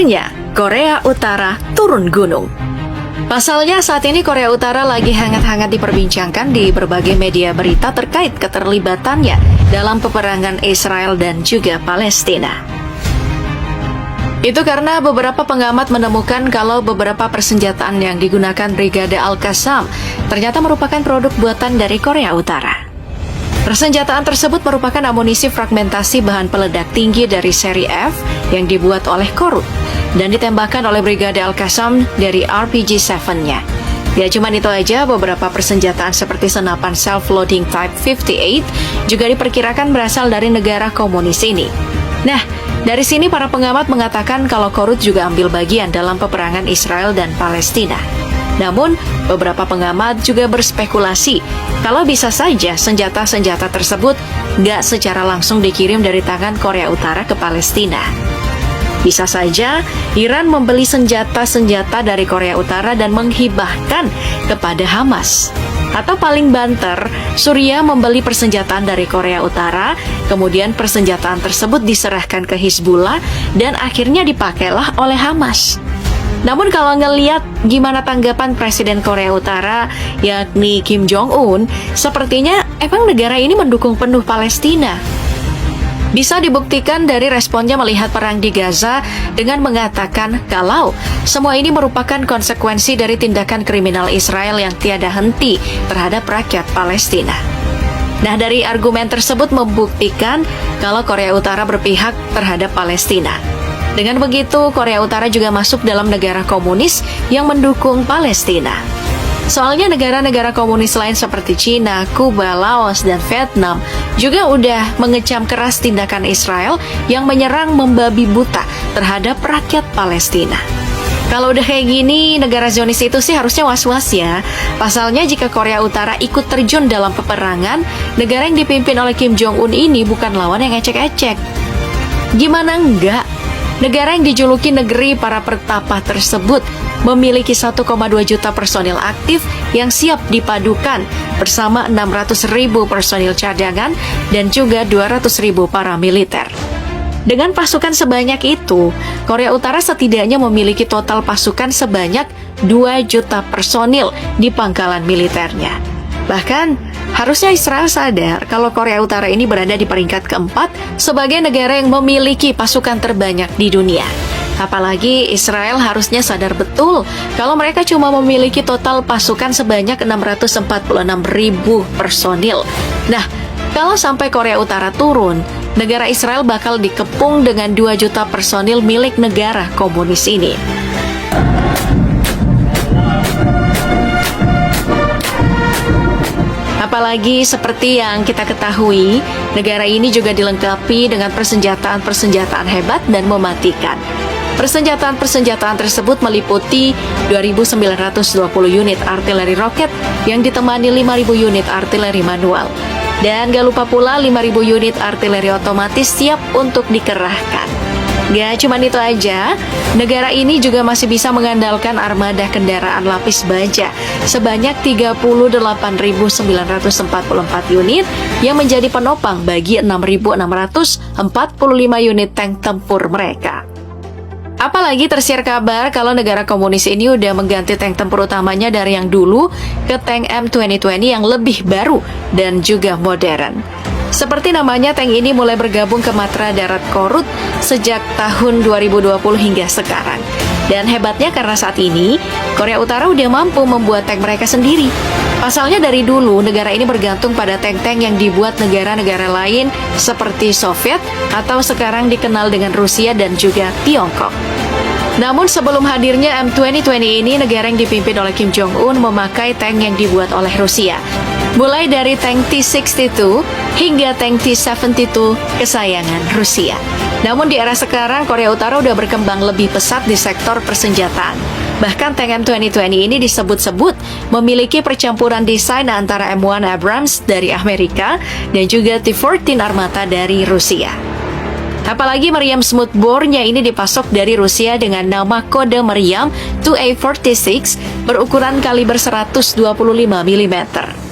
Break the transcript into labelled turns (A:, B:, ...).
A: Akhirnya, Korea Utara turun gunung. Pasalnya saat ini Korea Utara lagi hangat-hangat diperbincangkan di berbagai media berita terkait keterlibatannya dalam peperangan Israel dan juga Palestina. Itu karena beberapa pengamat menemukan kalau beberapa persenjataan yang digunakan Brigade Al-Qassam ternyata merupakan produk buatan dari Korea Utara. Persenjataan tersebut merupakan amunisi fragmentasi bahan peledak tinggi dari seri F yang dibuat oleh Korut dan ditembakkan oleh Brigade Al-Qassam dari RPG-7-nya. Ya, cuman itu aja, beberapa persenjataan seperti senapan self-loading Type 58 juga diperkirakan berasal dari negara komunis ini. Nah, dari sini para pengamat mengatakan kalau Korut juga ambil bagian dalam peperangan Israel dan Palestina. Namun, beberapa pengamat juga berspekulasi kalau bisa saja senjata-senjata tersebut nggak secara langsung dikirim dari tangan Korea Utara ke Palestina. Bisa saja Iran membeli senjata-senjata dari Korea Utara dan menghibahkan kepada Hamas. Atau paling banter, Suriah membeli persenjataan dari Korea Utara, kemudian persenjataan tersebut diserahkan ke Hizbullah dan akhirnya dipakailah oleh Hamas. Namun kalau ngelihat gimana tanggapan Presiden Korea Utara, yakni Kim Jong-un, sepertinya emang negara ini mendukung penuh Palestina. Bisa dibuktikan dari responnya melihat perang di Gaza dengan mengatakan kalau semua ini merupakan konsekuensi dari tindakan kriminal Israel yang tiada henti terhadap rakyat Palestina. Nah, dari argumen tersebut membuktikan kalau Korea Utara berpihak terhadap Palestina. Dengan begitu, Korea Utara juga masuk dalam negara komunis yang mendukung Palestina. Soalnya negara-negara komunis lain seperti Cina, Kuba, Laos, dan Vietnam juga udah mengecam keras tindakan Israel yang menyerang membabi buta terhadap rakyat Palestina. Kalau udah kayak gini, negara Zionis itu sih harusnya was-was ya. Pasalnya jika Korea Utara ikut terjun dalam peperangan, negara yang dipimpin oleh Kim Jong-un ini bukan lawan yang ecek-ecek. Gimana enggak? Negara yang dijuluki negeri para pertapa tersebut memiliki 1,2 juta personil aktif yang siap dipadukan bersama 600.000 personil cadangan dan juga 200.000 paramiliter. Dengan pasukan sebanyak itu, Korea Utara setidaknya memiliki total pasukan sebanyak 2 juta personil di pangkalan militernya. Bahkan, harusnya Israel sadar kalau Korea Utara ini berada di peringkat keempat sebagai negara yang memiliki pasukan terbanyak di dunia. Apalagi Israel harusnya sadar betul kalau mereka cuma memiliki total pasukan sebanyak 646.000 personil. Nah, kalau sampai Korea Utara turun, negara Israel bakal dikepung dengan 2 juta personil milik negara komunis ini. Apalagi seperti yang kita ketahui, negara ini juga dilengkapi dengan persenjataan-persenjataan hebat dan mematikan. Persenjataan-persenjataan tersebut meliputi 2.920 unit artileri roket yang ditemani 5.000 unit artileri manual. Dan gak lupa pula 5.000 unit artileri otomatis siap untuk dikerahkan. Gak cuma itu aja, negara ini juga masih bisa mengandalkan armada kendaraan lapis baja sebanyak 38.944 unit yang menjadi penopang bagi 6.645 unit tank tempur mereka. Apalagi tersiar kabar kalau negara komunis ini udah mengganti tank tempur utamanya dari yang dulu ke tank M2020 yang lebih baru dan juga modern. Seperti namanya, tank ini mulai bergabung ke Matra Darat Korut sejak tahun 2020 hingga sekarang. Dan hebatnya karena saat ini, Korea Utara udah mampu membuat tank mereka sendiri. Pasalnya dari dulu, negara ini bergantung pada tank-tank yang dibuat negara-negara lain seperti Soviet atau sekarang dikenal dengan Rusia dan juga Tiongkok. Namun sebelum hadirnya M2020 ini, negara yang dipimpin oleh Kim Jong-un memakai tank yang dibuat oleh Rusia. Mulai dari tank T-62 hingga tank T-72 kesayangan Rusia. Namun di era sekarang, Korea Utara udah berkembang lebih pesat di sektor persenjataan. Bahkan tank M2020 ini disebut-sebut memiliki percampuran desain antara M1 Abrams dari Amerika dan juga T-14 Armata dari Rusia. Apalagi meriam smoothbore-nya ini dipasok dari Rusia dengan nama kode meriam 2A46 berukuran kaliber 125 mm.